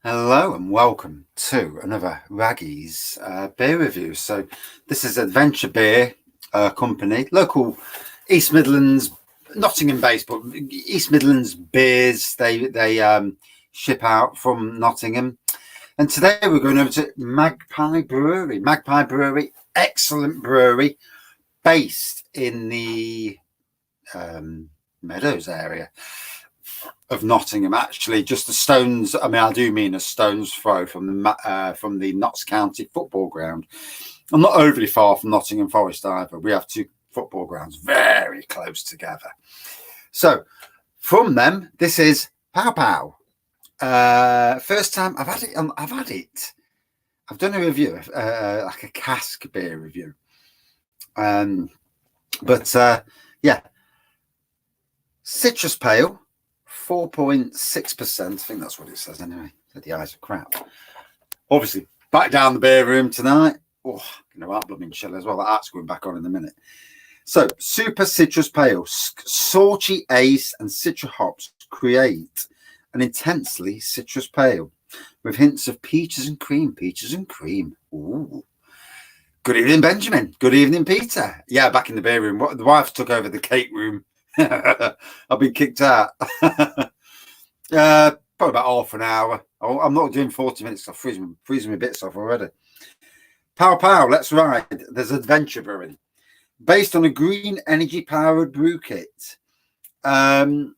Hello and welcome to another Raggy's beer review. So this is Adventure Beer Company, local East Midlands, Nottingham based, but East Midlands beers. They ship out from Nottingham, and today we're going over to Magpie Brewery. Magpie Brewery, excellent brewery, based in the Meadows area of Nottingham, actually, just the stones. I mean, I do mean a stone's throw from the Notts County football ground. I'm not overly far from Nottingham Forest either. We have two football grounds very close together. So, from them, this is Pow Pow. First time I've had it. I've done a review, like a cask beer review. Yeah, citrus pale. 4.6%. I think that's what it says anyway. The eyes are crap. Obviously, back down the beer room tonight. Oh, that blooming chill as well. That's going back on in a minute. So, super citrus pale, salty ace and citra hops create an intensely citrus pale with hints of peaches and cream. Peaches and cream. Ooh. Good evening, Benjamin. Good evening, Peter. Yeah, back in the beer room. The wife took over the cake room. I've been kicked out. Probably about half an hour. I'm not doing 40 minutes. I'm freezing my bits off already. Pow pow, let's ride. There's Adventure Brewing, based on a green energy powered brew kit. I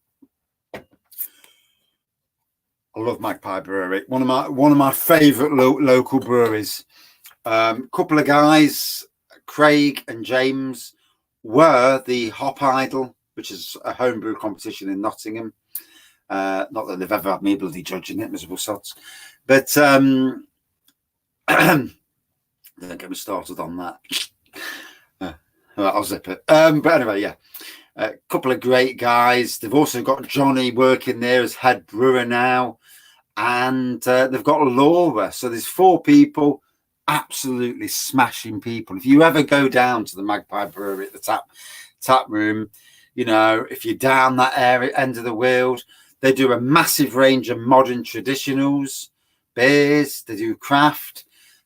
love Magpie Brewery. One of my favourite local breweries. Couple of guys, Craig and James, were the Hop Idol, which is a homebrew competition in Nottingham. Not that they've ever had me bloody judging it, miserable sods. But don't get me started on that. I'll zip it. But anyway, yeah. A couple of great guys. They've also got Johnny working there as head brewer now. And they've got Laura. So there's 4 people, absolutely smashing people. If you ever go down to the Magpie Brewery at the tap room, if you're down that area, end of the world, they do a massive range of modern traditionals, beers. They do craft.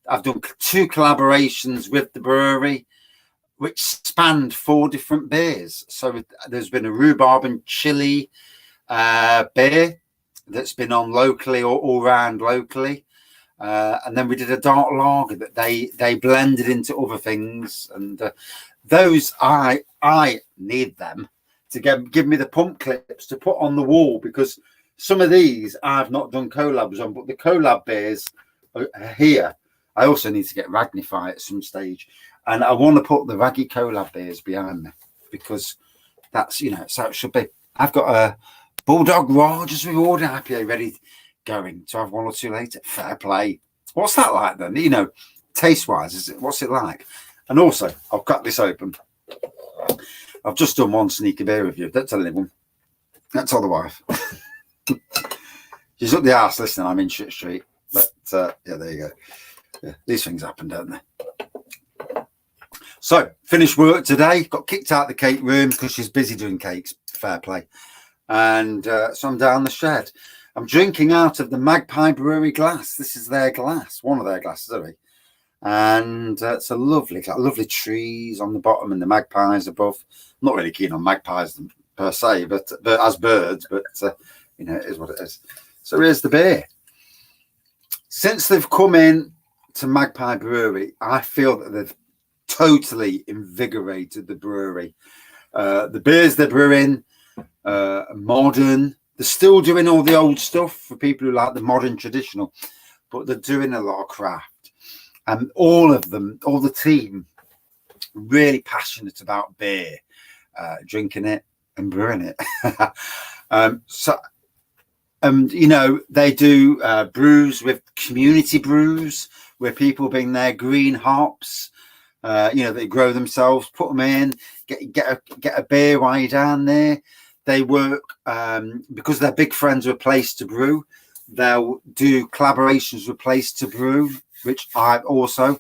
I've done 2 collaborations with the brewery, which spanned 4 different beers. So there's been a rhubarb and chili beer that's been on locally or all around locally. And then we did a dark lager that they blended into other things. And those, I need them to give me the pump clips to put on the wall, because some of these I've not done collabs on, but the collab beers are here. I also need to get Ragnify at some stage, and I want to put the Raggy collab beers behind me, because that's it's how it should be. I've got a Bulldog Rogers Reward IPA ready going to have 1 or 2 later. Fair play. What's that like then? Taste wise, what's it like? And also, I'll cut this open. I've just done 1 sneaky beer review. Don't tell anyone. Don't tell the wife. She's up the arse listening. I'm in shit street. But yeah, there you go. Yeah, these things happen, don't they? So, finished work today. Got kicked out of the cake room because she's busy doing cakes. Fair play. And so I'm down the shed. I'm drinking out of the Magpie Brewery glass. This is their glass, one of their glasses, are we? And it's a lovely trees on the bottom and the magpies above. I'm not really keen on magpies per se, but as birds, but it is what it is. So here's the beer. Since they've come in to Magpie Brewery, I feel that they've totally invigorated the brewery. The beers they're brewing are modern. They're still doing all the old stuff for people who like the modern traditional, but they're doing a lot of craft. And all of them, all the team, really passionate about beer, drinking it and brewing it. They do brews with community brews, where people bring their green hops, they grow themselves, put them in, get a beer while you're down there. They work, because they're big friends with Place to Brew, they'll do collaborations with Place to Brew, which I also,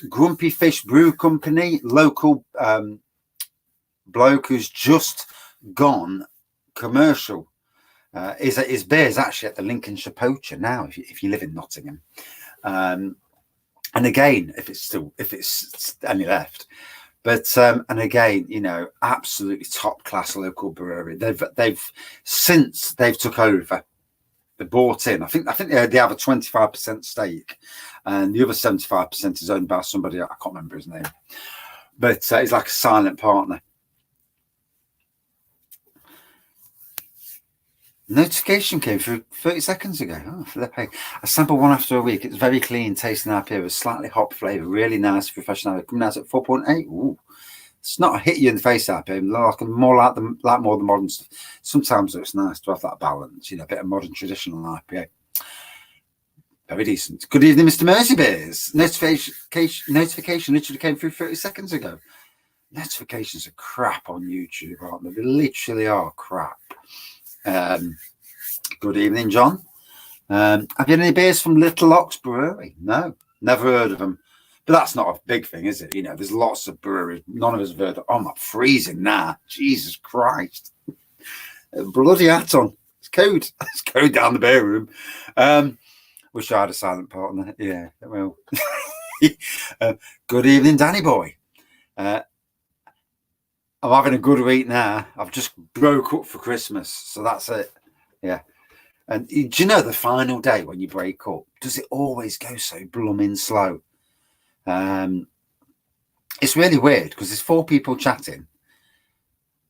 Grumpy Fish Brew Company, local bloke who's just gone commercial. His beer is actually at the Lincolnshire Poacher now, if you live in Nottingham. And again, if it's any left. But and again, absolutely top class local brewery. They've since they've took over, they bought in. I think they have a 25% stake, and the other 75% is owned by somebody, I can't remember his name, but he's like a silent partner. Notification came through 30 seconds ago. Oh, Felipe. I sampled one after a week. It's very clean, tasting IPA with slightly hop flavour. Really nice, refreshing. Coming out at 4.8. Ooh. It's not a hit you in the face IPA. More like the modern stuff. Sometimes it's nice to have that balance, a bit of modern traditional IPA. Very decent. Good evening, Mr. Mersey Beers. Notification literally came through 30 seconds ago. Notifications are crap on YouTube, aren't they? They literally are crap. Good evening, John. Have you had any beers from Little Ox Brewery? No, never heard of them. But that's not a big thing, is it? There's lots of breweries. None of us have heard of. Oh, I'm freezing now. Jesus Christ. Bloody hat on. It's cold. It's cold down the beer room. Wish I had a silent partner. Yeah, well. Good evening, Danny boy. I'm having a good week now. I've just broke up for Christmas, so that's it. Yeah. And do you know the final day when you break up, does it always go so blooming slow? It's really weird because there's 4 people chatting,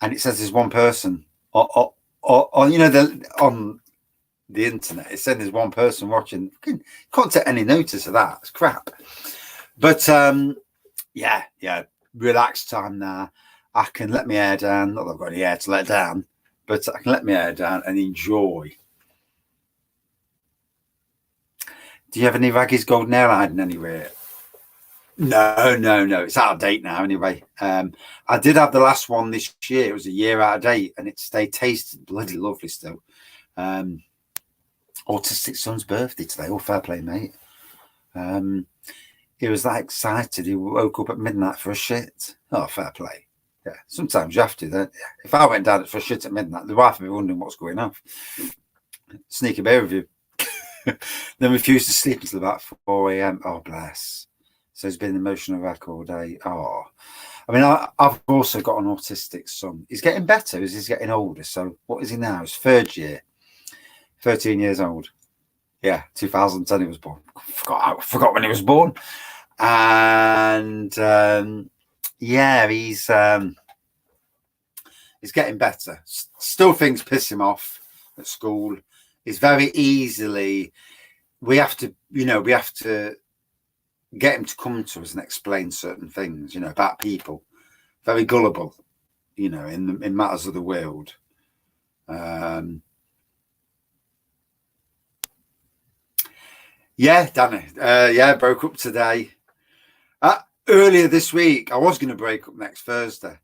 and it says there's one person, or on the internet. It said there's one person watching. Can't take any notice of that. It's crap. But yeah, relaxed time now. I can let my hair down. Not that I've got any hair to let down, but I can let my hair down and enjoy. Do you have any Raggy's Golden Ale hiding anywhere? No. It's out of date now anyway. I did have the last one this year. It was a year out of date, and they tasted bloody lovely still. Autistic son's birthday today. Oh, fair play, mate. He was that excited. He woke up at midnight for a shit. Oh, fair play. Yeah, sometimes you have to, don't you? If I went down for a shit at midnight, the wife would be wondering what's going on. Sneaky beer review. Then refused to sleep until about 4 a.m. Oh, bless. So he's been an emotional wreck all day. Oh, I mean, I've also got an autistic son. He's getting better as he's getting older. So what is he now? His 3rd year. 13 years old. Yeah, 2010 he was born. Forgot when he was born. And yeah, he's getting better. Still things piss him off at school. He's very easily. We have to get him to come to us and explain certain things, about people. Very gullible, in matters of the world. Yeah, Danny. Broke up today. Earlier this week, I was going to break up next Thursday.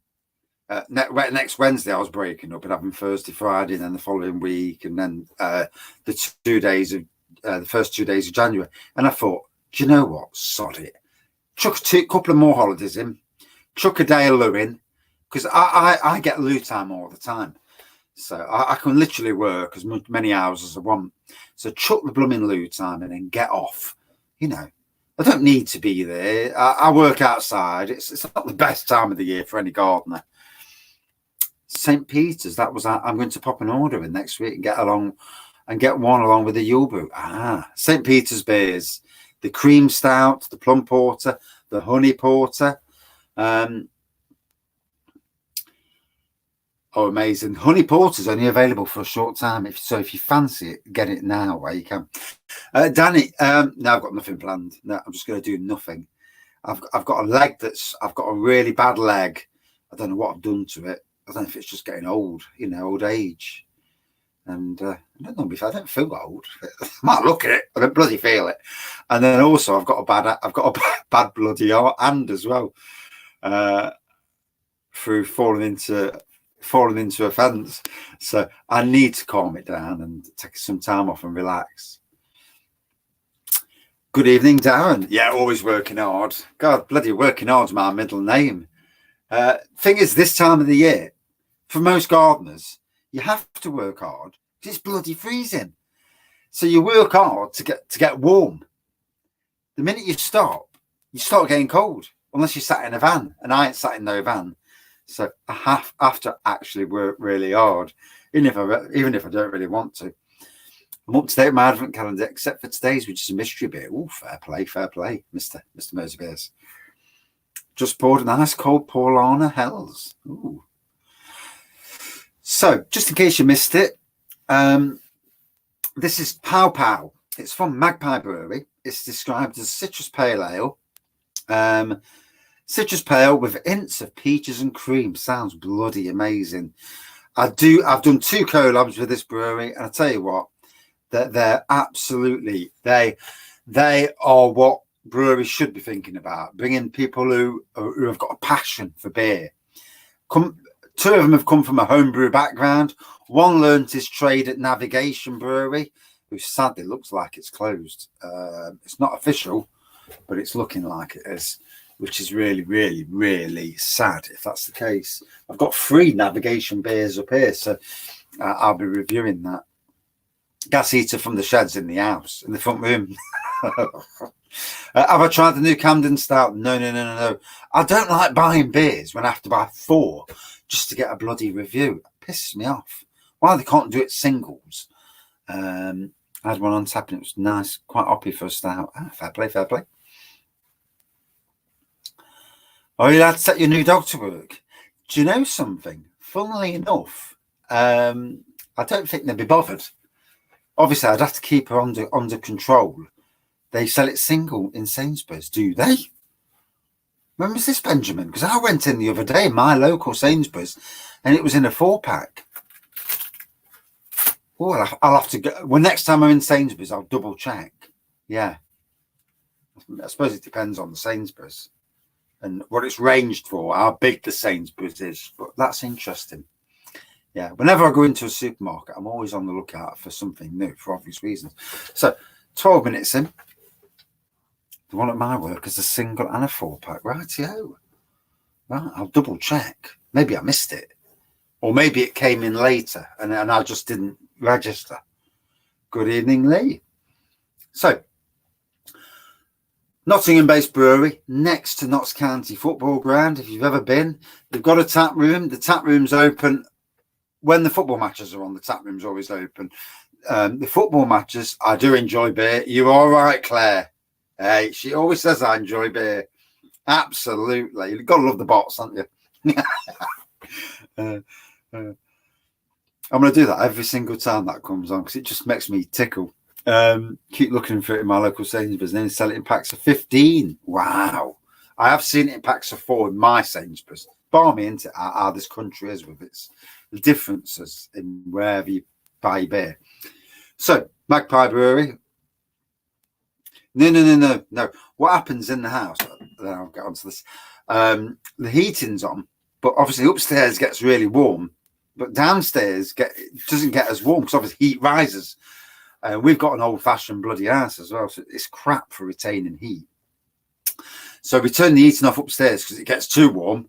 Next Wednesday, I was breaking up and having Thursday, Friday, and then the following week, and then the 2 days of the first 2 days of January. And I thought, do you know what? Sod it. Chuck a couple of more holidays in. Chuck a day of loo in, because I get loo time all the time. So I can literally work as many hours as I want. So chuck the blooming loo time and then get off. I don't need to be there. I work outside. It's not the best time of the year for any gardener. St. Peter's, I'm going to pop an order in next week and get one along with the Yule Brew. St. Peter's beers, the cream stout, the plum porter, the honey porter. Oh, amazing. Honey porter's only available for a short time. If you fancy it, get it now where you can. Danny, no, I've got nothing planned. No, I'm just going to do nothing. I've got I've got a really bad leg. I don't know what I've done to it. I don't know if it's just getting old, old age. And I don't know if I don't feel old. I might look at it, I don't bloody feel it. And then also I've got a bad bloody hand as well. Through falling into a fence. So I need to calm it down and take some time off and relax. Good evening, Darren. Yeah, always working hard. God, bloody working hard's my middle name. Thing is, this time of the year, for most gardeners, you have to work hard It's bloody freezing. So you work hard to get warm. The minute you start getting cold, unless you sat in a van, and I ain't sat in no van. So I have to actually work really hard, even if I don't really want to. I'm up to date with my advent calendar, except for today's, which is a mystery beer. Oh, fair play, Mr. Mosey Beers. Just poured a nice cold Paulana Hells. Ooh. So, just in case you missed it, this is Pow Pow. It's from Magpie Brewery. It's described as citrus pale ale. Citrus pale with hints of peaches and cream. Sounds bloody amazing. I've done 2 collabs with this brewery, and I tell you what, they're absolutely they are what breweries should be thinking about. Bringing people who have got a passion for beer. 2 of them have come from a homebrew background. One learned his trade at Navigation Brewery, who sadly looks like it's closed. It's not official, but it's looking like it is, which is really, really, really sad if that's the case. I've got 3 Navigation beers up here, so I'll be reviewing that. Gas heater from the sheds in the house, in the front room. Have I tried the new Camden Stout? No. I don't like buying beers when I have to buy 4 just to get a bloody review. It pisses me off. Why they can't do it singles? I had one on tap and it was nice, quite hoppy for a stout. Fair play. Oh, you had to set your new dog to work. Do you know something? Funnily enough, I don't think they'd be bothered. Obviously, I'd have to keep her under control. They sell it single in Sainsbury's, do they? When was this, Benjamin? Because I went in the other day, my local Sainsbury's, and it was in a 4-pack. Oh, I'll have to go. Well, next time I'm in Sainsbury's, I'll double check. Yeah. I suppose it depends on the Sainsbury's and what it's ranged for, how big the Sainsbury's is. But that's interesting. Yeah. Whenever I go into a supermarket, I'm always on the lookout for something new for obvious reasons. So 12 minutes in. The one at my work is a single and a 4-pack. Rightio. Right, I'll double check. Maybe I missed it. Or maybe it came in later and I just didn't register. Good evening, Lee. So, Nottingham-based brewery next to Notts County football ground. If you've ever been, they've got a tap room. The tap room's open when the football matches are on. The tap room's always open. The football matches, I do enjoy beer. You're all right, Claire. Hey, she always says I enjoy beer. Absolutely. You've got to love the bots, haven't you? I'm going to do that every single time that comes on because it just makes me tickle. Keep looking for it in my local Sainsbury's and then sell it in packs of 15. Wow. I have seen it in packs of 4 in my Sainsbury's. Barmy into how this country is with its differences in wherever you buy beer. So, Magpie Brewery. No. What happens in the house? Then I'll get onto this. The heating's on, but obviously upstairs gets really warm, but downstairs doesn't get as warm because obviously heat rises. We've got an old-fashioned bloody house as well, so it's crap for retaining heat. So we turn the heating off upstairs because it gets too warm,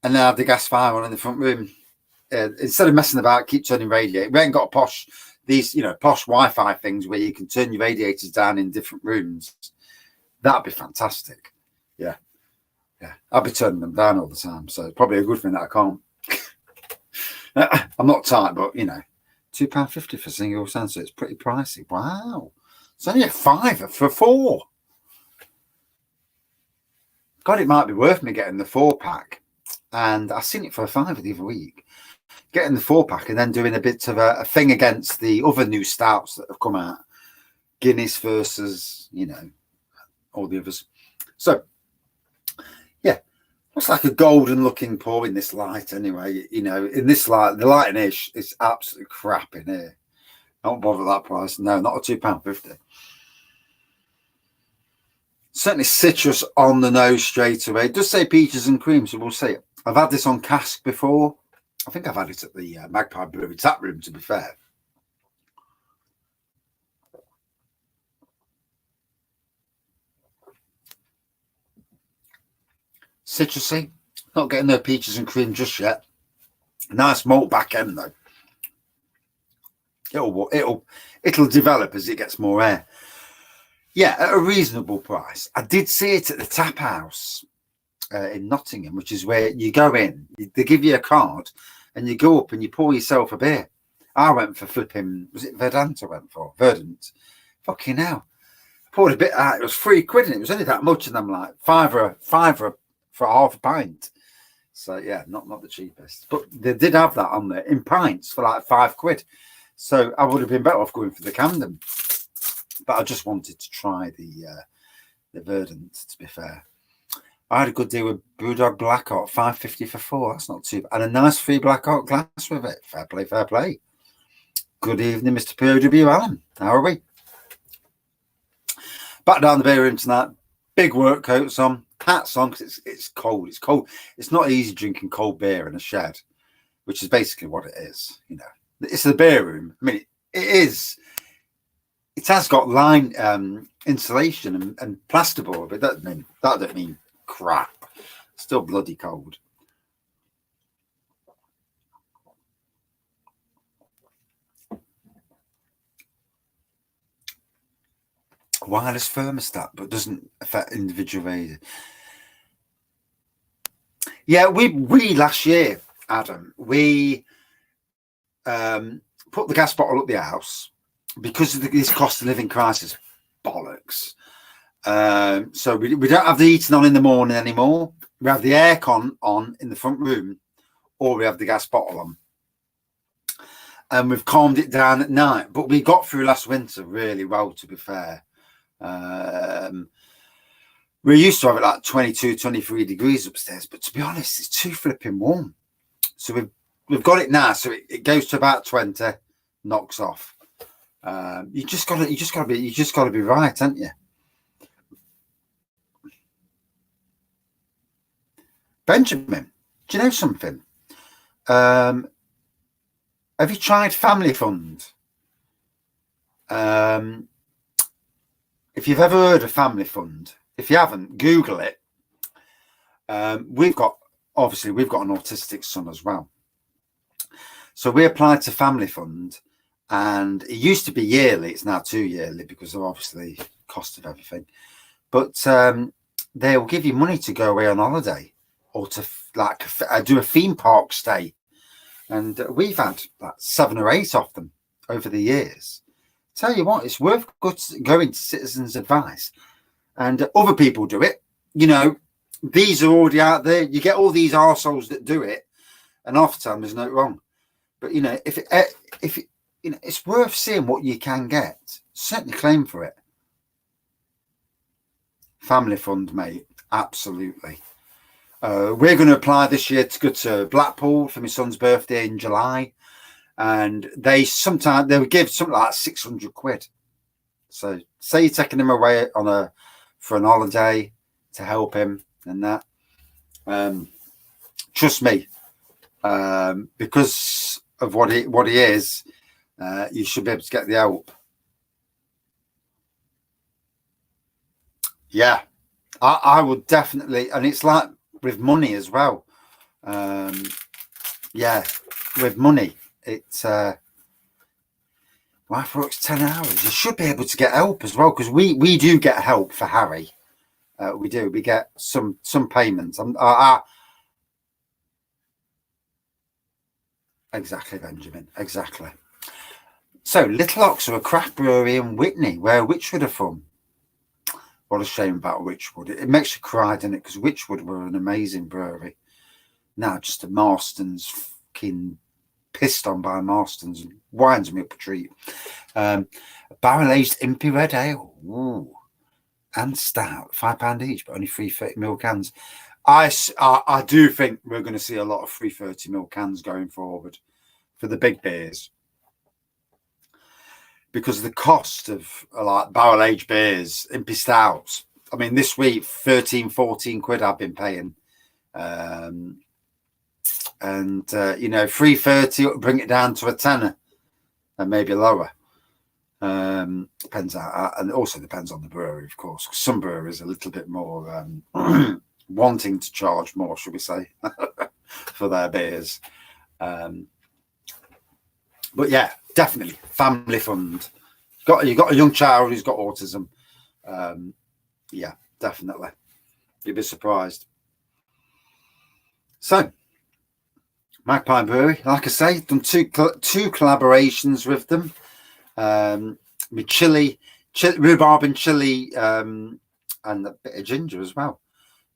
and then have the gas fire on in the front room. Instead of messing about, keep turning radiator. We ain't got these posh Wi-Fi things where you can turn your radiators down in different rooms. That'd be fantastic. Yeah. I'll be turning them down all the time, so it's probably a good thing that I can't. I'm not tight, but £2.50 for single sensor. It's pretty pricey. Wow. It's only a £5 for 4. God, it might be worth me getting the 4-pack. And I seen it for a £5 the other week. Getting the 4-pack and then doing a bit of a thing against the other new stouts that have come out. Guinness versus, all the others. So, yeah. Looks like a golden looking pour in this light anyway. In this light, the lighting is absolutely crap in here. Don't bother that price. No, not a £2.50. Certainly citrus on the nose straight away. It does say peaches and cream, so we'll see. I've had this on cask before. I think I've had it at the Magpie Brewery tap room, to be fair. Citrusy. Not getting no peaches and cream just yet. Nice malt back end, though. It'll develop as it gets more air. Yeah, at a reasonable price. I did see it at the Tap House in Nottingham, which is where you go in, they give you a card, and you go up and you pour yourself a beer. I went for flipping, was it Verdant I went for? Verdant. Fucking hell. Poured a bit out, it was £3 and it was only that much, and I'm like, fiver for half a pint. So yeah, not the cheapest. But they did have that on there in pints for like £5. So I would have been better off going for the Camden. But I just wanted to try the Verdant, to be fair. I had a good deal with Brewdog Blackout, £5.50 for 4. That's not too bad. And a nice free Blackout glass with it. Fair play, fair play. Good evening, Mr. POW Allen. How are we? Back down the beer room tonight. Big work coats on. Hats on because it's cold. It's cold. It's not easy drinking cold beer in a shed, which is basically what it is. You know, it's the beer room. I mean, it is. It has got line insulation and plasterboard, but that don't mean crap. Still bloody cold. Wireless thermostat, but doesn't affect individual radius. Yeah, we last year, Adam, we put the gas bottle up the house because of this cost of living crisis bollocks. So we don't have the heating on in the morning anymore. We have the aircon on in the front room, or we have the gas bottle on. And we've calmed it down at night. But we got through last winter really well, to be fair. We used to have it like 22, 23 degrees upstairs, but to be honest, it's too flipping warm. So we've got it now, so it goes to about 20, knocks off. You just gotta be right, haven't you? Benjamin, do you know something? Have you tried Family Fund? If you've ever heard of Family Fund, if you haven't, Google it. We've got an autistic son as well. So we applied to Family Fund, and it used to be yearly. It's now 2 yearly because of obviously cost of everything. But they will give you money to go away on holiday or to do a theme park stay. And we've had like 7 or 8 of them over the years. Tell you what, it's worth going to Citizens Advice. And other people do it. You know, these are already out there. You get all these arseholes that do it, and half the time there's no wrong. But you know, if you know, it's worth seeing what you can get. Certainly claim for it. Family Fund, mate, absolutely. We're going to apply this year to go to Blackpool for my son's birthday in July, and they would give something like £600. So say you're taking him away for an holiday to help him and that. Trust me, because of what he is, you should be able to get the help. Yeah, I would definitely, and it's like with money as well. Yeah, with money, it's wife works 10 hours. You should be able to get help as well, because we do get help for Harry. We do. We get some payments. Exactly, Benjamin. Exactly. So, Little Ox are a craft brewery in Whitney, where Witchwood are from. What a shame about Witchwood. It makes you cry, doesn't it? Because Witchwood were an amazing brewery. Now, just a Marston's, fucking pissed on by Marston's, and winds me up a treat. Barrel-aged Impy Red Ale. Ooh. And stout, £5 each, but only 330ml cans. I do think we're going to see a lot of 330ml cans going forward for the big beers, because of the cost of like barrel-aged beers, Impy stouts. I mean, this week, 13, 14 quid I've been paying. And, you know, 330 will bring it down to a tenner and maybe lower. Depends out, and it also depends on the brewery, of course. Some breweries are a little bit more wanting to charge more, should we say, for their beers. But yeah, definitely family fund. You've got a young child who's got autism. Yeah, definitely. You'd be surprised. So, Magpie Brewery, like I say, done two collaborations with them. With chili, rhubarb and chili, and a bit of ginger as well.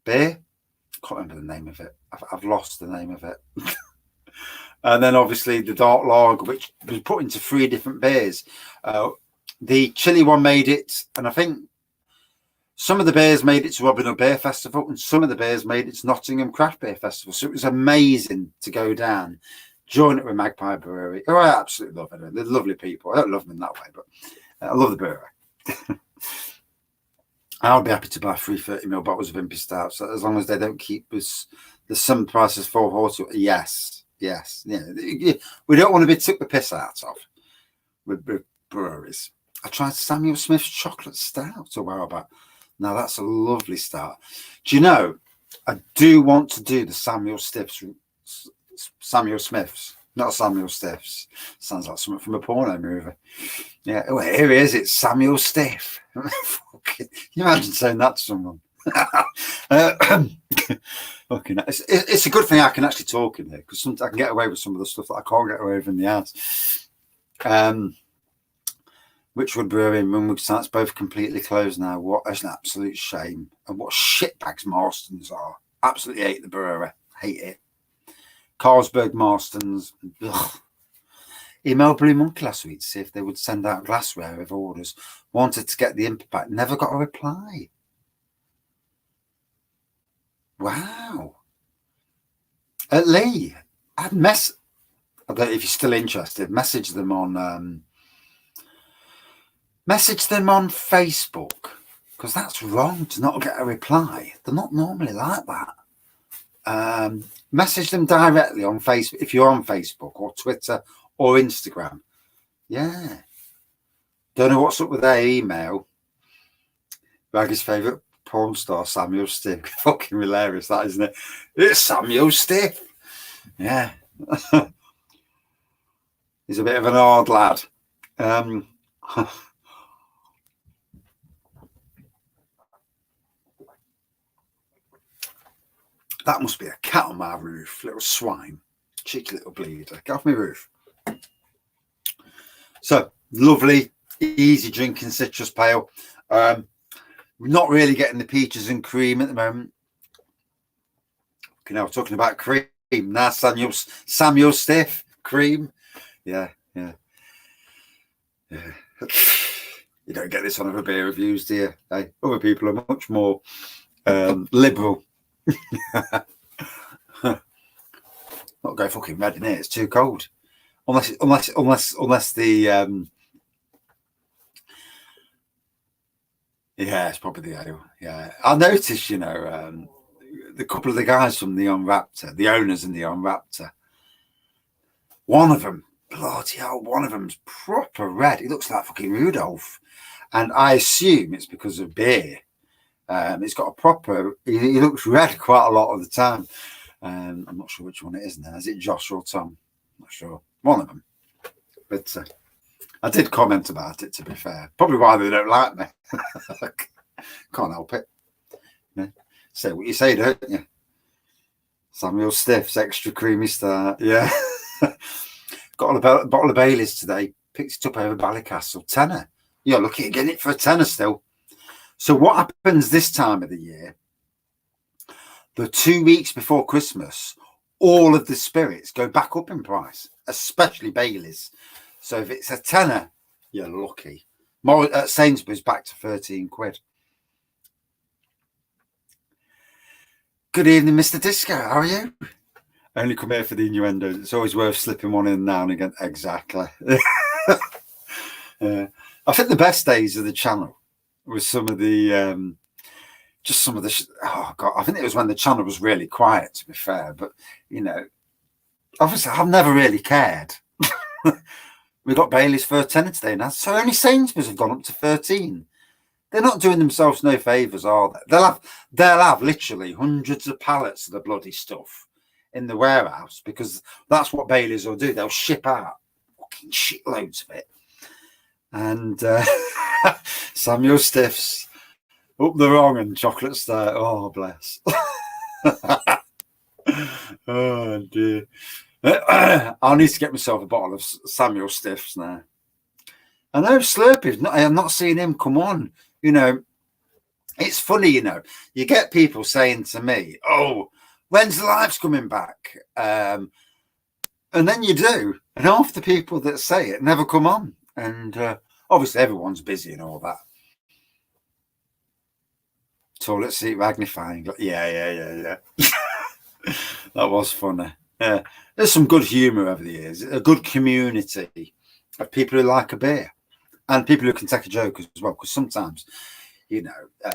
Beer, can't remember the name of it. I've lost the name of it. And then obviously the dark lager, which was put into 3 different beers. The chili one made it, and I think some of the beers made it to Robin Hood Beer Festival, and some of the beers made it to Nottingham Craft Beer Festival. So it was amazing to go down, join it with Magpie Brewery. Oh, I absolutely love it. They're lovely people. I don't love them in that way, but I love the brewery. I'll be happy to buy 3 30ml bottles of Impy Stout, so as long as they don't keep us the some prices for horse. Yes. Yeah. We don't want to be took the piss out of with breweries. I tried Samuel Smith's chocolate stout a while back. Now that's a lovely start. Do you know, I do want to do the Samuel Smiths, not Samuel Stiffs. Sounds like something from a porno movie. Yeah, oh, here he is. It's Samuel Stiff. Can you imagine saying that to someone? Okay, it's a good thing I can actually talk in here, because sometimes I can get away with some of the stuff that I can't get away with in the ads. Witchwood Brewery and Runwood Sites both completely closed now. What is an absolute shame. And what shitbags Marstons are. Absolutely hate the brewery. Hate it. Carlsberg Marstons. Ugh. Emailed Blue Monkey last week to see if they would send out glassware of orders. Wanted to get the Impy pack. Never got a reply. Wow. Lee, I don't know if you're still interested. Message them on Facebook, because that's wrong to not get a reply. They're not normally like that. Message them directly on Facebook if you're on Facebook or Twitter or Instagram. Yeah. Don't know what's up with their email. Raggy's favourite porn star, Samuel Stiff. Fucking hilarious, that, isn't it? It's Samuel Stiff. Yeah. He's a bit of an odd lad. That must be a cat on my roof, little swine. Cheeky little bleeder. Get off my roof. So, lovely, easy drinking citrus pale. We're not really getting the peaches and cream at the moment. Okay, now we're talking about cream. Now Samuel Stiff cream. Yeah. You don't get this on other beer reviews, do you? Hey, other people are much more liberal. Not go fucking red in here. It's too cold. Unless the yeah, it's probably the ale. Yeah, I noticed, the couple of the guys from the Raptor, the owners in the Raptor. One of them, bloody hell, one of them's proper red. He looks like fucking Rudolph, and I assume it's because of beer. It's got a proper. He looks red quite a lot of the time. I'm not sure which one it is now. Is it Josh or Tom? I'm not sure. One of them. But I did comment about it, to be fair. Probably why they don't like me. Can't help it. Yeah. Say what you say, don't you? Samuel Stiff's extra creamy start. Yeah. Got a bottle of Baileys today. Picked it up over Ballycastle. Tenner. You're lucky at getting it for a tenner still. So what happens this time of the year? The 2 weeks before Christmas, all of the spirits go back up in price, especially Baileys. So if it's a tenner, you're lucky. More at Sainsbury's back to 13 quid. Good evening, Mr. Disco. How are you? I only come here for the innuendos. It's always worth slipping one in now and again. Exactly. I think the best days of the channel was some of the oh god, I think it was when the channel was really quiet, to be fair, but obviously I've never really cared. We got Bailey's for a tenner today now, so only Sainsbury's have gone up to 13. They're not doing themselves no favours, are they? They'll have literally hundreds of pallets of the bloody stuff in the warehouse, because that's what Bailey's will do. They'll ship out fucking shitloads of it. And Samuel Stiff's up the wrong and chocolate star. Oh, bless. Oh, dear. I need to get myself a bottle of Samuel Stiff's now. I know Slurpee's not, I'm not seeing him come on. You know, it's funny, you know, you get people saying to me, oh, when's the lives coming back? And then you do. And half the people that say it never come on. And obviously everyone's busy and all that. Toilet seat magnifying. Yeah. That was funny. Yeah. There's some good humour over the years. A good community of people who like a beer. And people who can take a joke as well. Because sometimes, you know,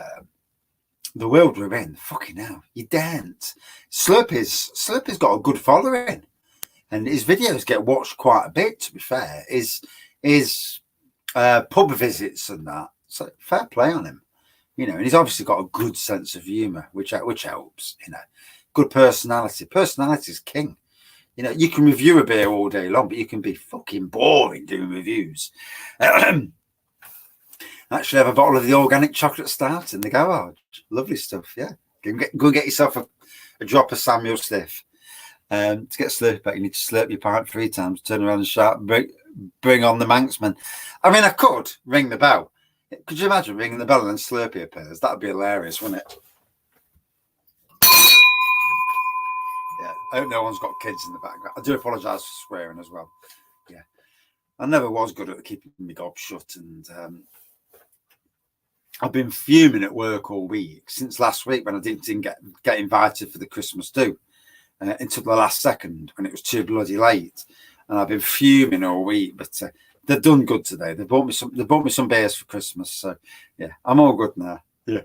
the world we're in, fucking hell, you daren't. Slurpee's got a good following. And his videos get watched quite a bit, to be fair. His pub visits and that. So fair play on him. You know, and he's obviously got a good sense of humour, which helps, you know. Good personality. Personality is king. You know, you can review a beer all day long, but you can be fucking boring doing reviews. Actually have a bottle of the organic chocolate stout in the garage. Lovely stuff, yeah. Go and get yourself a drop of Samuel Stiff. To get Slurpee, you need to slurp your pint 3 times, turn around and shout, bring on the Manxman. I mean, I could ring the bell. Could you imagine ringing the bell and then Slurpee appears? That would be hilarious, wouldn't it? Yeah, I hope no one's got kids in the background. I do apologise for swearing as well. Yeah, I never was good at keeping my gob shut, and I've been fuming at work all week since last week when I didn't get invited for the Christmas do until the last second when it was too bloody late, and I've been fuming all week. But they've done good today. They bought me some beers for Christmas, so yeah, I'm all good now. Yeah.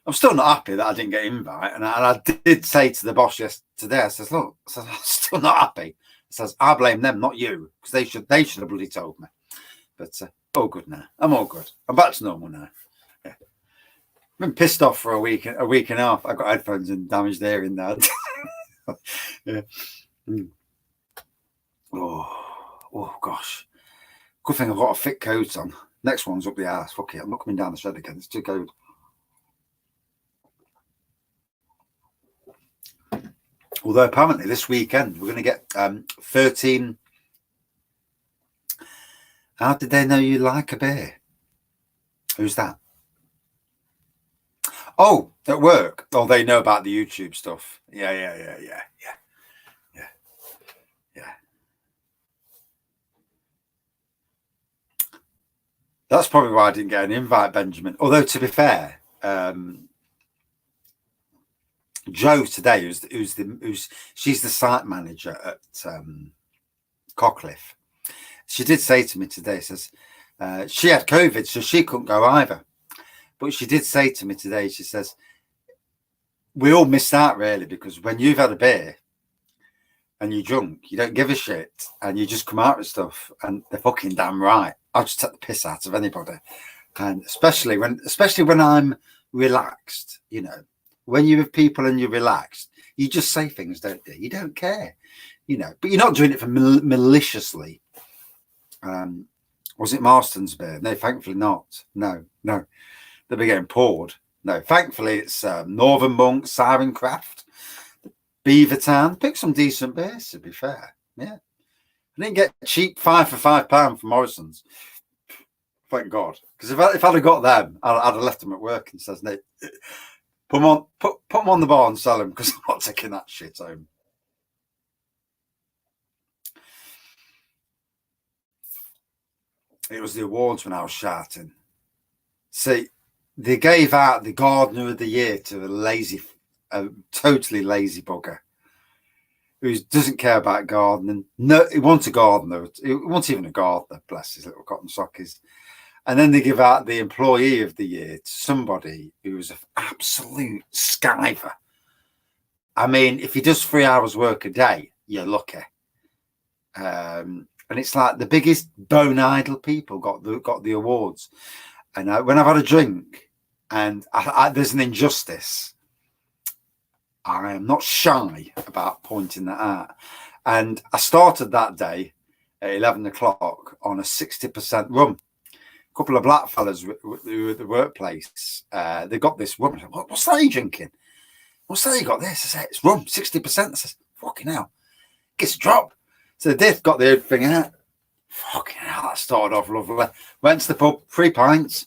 I'm still not happy that I didn't get invited, and I did say to the boss yesterday, I says, look, I'm still not happy. I says, I blame them, not you, because they should have bloody told me. But all good now. I'm all good. I'm back to normal now. Yeah. I've been pissed off for a week and a half. I got headphones and damaged hearing now. Yeah. Oh gosh. Good thing I've got a thick coat on. Next one's up the arse. Fuck it. I'm not coming down the shed again. It's too cold. Although apparently this weekend we're going to get 13. How did they know you like a beer? Who's that? Oh, at work. Oh, they know about the YouTube stuff. Yeah. That's probably why I didn't get an invite, Benjamin. Although to be fair, Jo today, she's the site manager at Cockcliffe. She did say to me today, says she had COVID, so she couldn't go either. But she did say to me today, she says, we all missed out really, because when you've had a beer and you're drunk, you don't give a shit and you just come out with stuff, and they're fucking damn right. I'll just take the piss out of anybody. And especially when I'm relaxed, you know. When you're with people and you're relaxed, you just say things, don't you? You don't care, you know. But you're not doing it for maliciously. Was it Marston's beer? No, thankfully not. No. They'll be getting poured. No, thankfully it's Northern Monk, Sirencraft, Beavertown. Pick some decent beers, to be fair. Yeah. I didn't get cheap £5 for £5 from Morrison's. Thank God. Because if I'd have got them, I'd have left them at work and says, no, put them on the bar and sell them, because I'm not taking that shit home. It was the awards when I was shouting. See, they gave out the Gardener of the Year to a totally lazy bugger who doesn't care about gardening. No, he wants a gardener. He wants even a gardener, bless his little cotton sockies. And then they give out the Employee of the Year to somebody who was an absolute skiver. I mean, if he does 3 hours work a day, you're lucky. And it's like the biggest bone idle people got the awards. And when I've had a drink and there's an injustice, I am not shy about pointing that out. And I started that day at 11 o'clock on a 60% rum. A couple of black fellas who were at the workplace, they got this rum. I said, what's that you drinking? What's that you got this? I said, it's rum, 60%. I said, fucking hell, gets a drop. So they got the thing out. Fucking hell, that started off lovely. Went to the pub, 3 pints.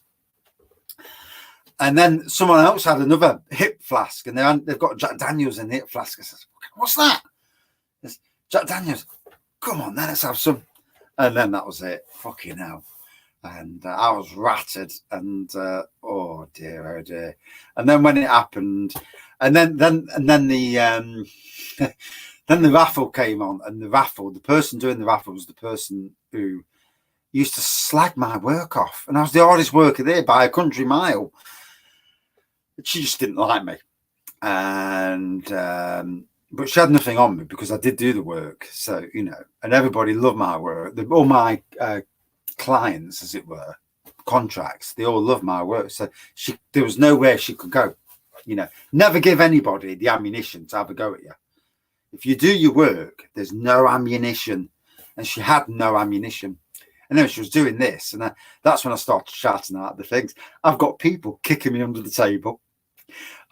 And then someone else had another hip flask, and they've got Jack Daniels in the hip flask. I said, what's that? It's Jack Daniels. Come on, then let's have some. And then that was it. Fucking hell. And I was ratted, and oh dear. And then when it happened, and then the then the raffle came on, and the person doing the raffle was the person who used to slag my work off, and I was the hardest worker there by a country mile. She just didn't like me, and but she had nothing on me because I did do the work. So and everybody loved my work. All my clients, as it were, contracts, they all love my work. So there was nowhere she could go. Never give anybody the ammunition to have a go at you. If you do your work, there's no ammunition, and she had no ammunition. And then she was doing this, and that's when I started shouting out the things. I've got people kicking me under the table.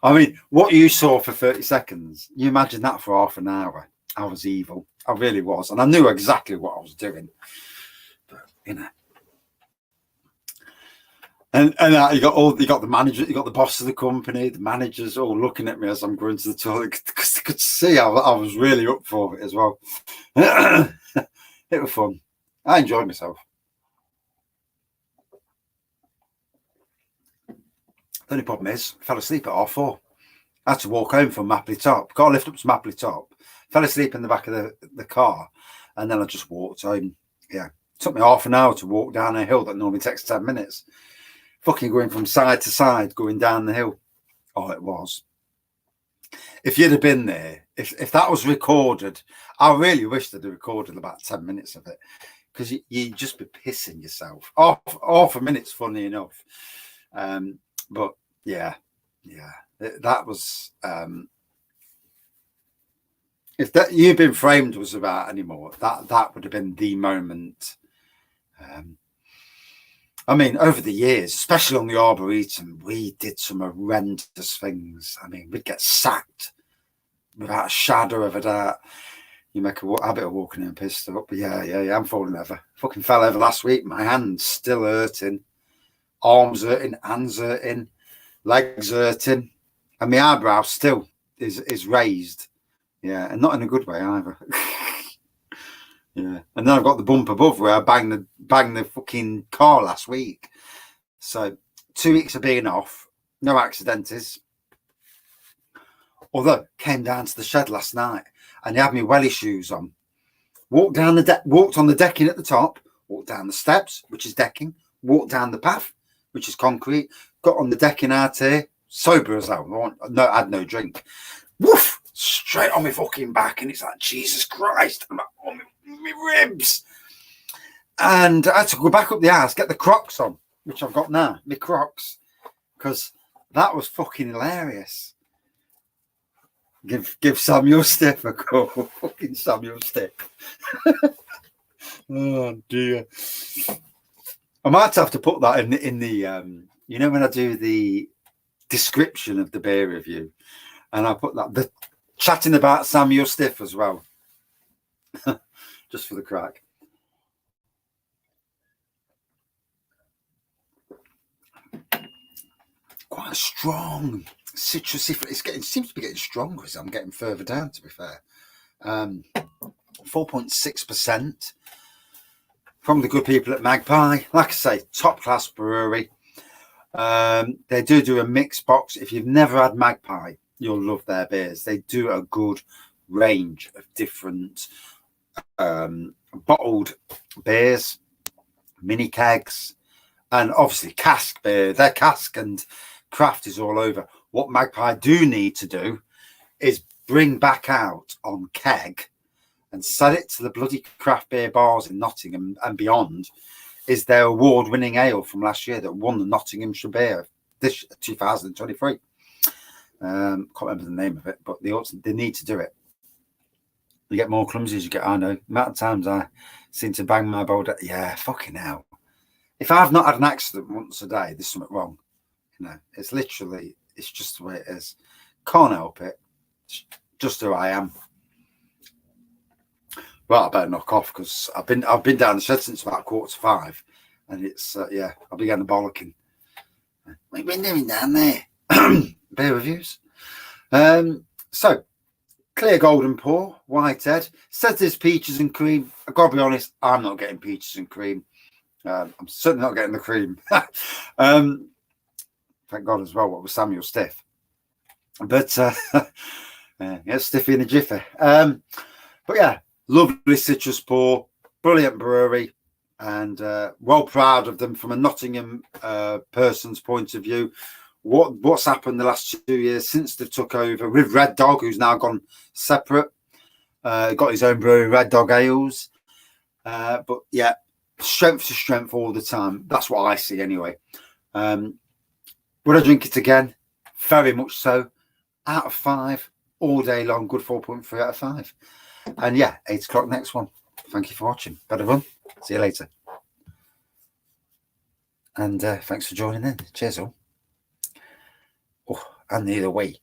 I mean, what you saw for 30 seconds, you imagine that for half an hour. I was evil. I really was, and I knew exactly what I was doing. But and you got the manager, you got the boss of the company, the managers all looking at me as I'm going to the toilet because they could see I was really up for it as well. It was fun. I enjoyed myself. The only problem is, I fell asleep at 4:30. I had to walk home from Magpie Top. Got a lift up to Magpie Top. Fell asleep in the back of the car, and then I just walked home. Yeah, it took me half an hour to walk down a hill that normally takes 10 minutes. Fucking going from side to side, going down the hill. Oh, it was. If you'd have been there, if that was recorded, I really wish they'd have recorded about 10 minutes of it, because you'd just be pissing yourself. Half a minute's funny enough. But yeah, that was, if that You've Been Framed was about anymore, that would have been the moment. I mean, over the years, especially on the Arboretum, we did some horrendous things. I mean, we'd get sacked without a shadow of a doubt. You make a habit of walking in pissed up. But yeah, I'm falling over. Fucking fell over last week. My hand's still hurting. Arms hurting, hands hurting, legs hurting. And my eyebrow still is raised. Yeah, and not in a good way either. Yeah, and then I've got the bump above where I banged the fucking car last week. So 2 weeks of being off, no accidentes. Although came down to the shed last night and they had me welly shoes on. Walked on the decking at the top, walked down the steps, which is decking, walked down the path, which is concrete, got on the decking out here, sober as hell. I had no drink. Woof! Straight on my fucking back, and it's like, Jesus Christ, I'm like, oh, my ribs. And I had to go back up the house, get the Crocs on, which I've got now, my Crocs, because that was fucking hilarious. Give Samuel Stiff a call. Fucking Samuel Stiff. Oh dear. I might have to put that in the when I do the description of the beer review, and I put that the chatting about Samuel Stiff as well. Just for the crack. Quite a strong citrusy. It seems to be getting stronger as I'm getting further down, to be fair. 4.6% from the good people at Magpie. Like I say, top class brewery. They do a mixed box. If you've never had Magpie, you'll love their beers. They do a good range of different bottled beers, mini kegs, and obviously cask beer. Their cask and craft is all over. What Magpie do need to do is bring back out on keg and sell it to the bloody craft beer bars in Nottingham and beyond, is their award-winning ale from last year that won the Nottinghamshire Beer this 2023. Can't remember the name of it, but they need to do it. You get more clumsy as you get. I know. The amount of times I seem to bang my bowl. Yeah, fucking hell. If I've not had an accident once a day, there's something wrong. You know, it's literally, it's just the way it is. Can't help it. It's just who I am. Well, I better knock off because I've been down the shed since about 4:45, and it's yeah, I'll be getting the bollocking. What have you been doing down there? Beer reviews. So clear golden pour, Whitehead. Says there's peaches and cream. I've got to be honest, I'm not getting peaches and cream. I'm certainly not getting the cream. Thank God as well. What was Samuel Stiff? But yeah, Stiffy in a jiffy. But yeah, lovely citrus pour, brilliant brewery, and well proud of them from a Nottingham person's point of view. What's happened the last 2 years since they took over with Red Dog, who's now gone separate, got his own brewery, Red Dog Ales. But yeah, strength to strength all the time. That's what I see anyway. Would I drink it again? Very much so. Out of 5 all day long. Good 4.3 out of 5. And yeah, 8 o'clock next one. Thank you for watching. Better run. See you later. And thanks for joining in. Cheers all. Oh, and the other way.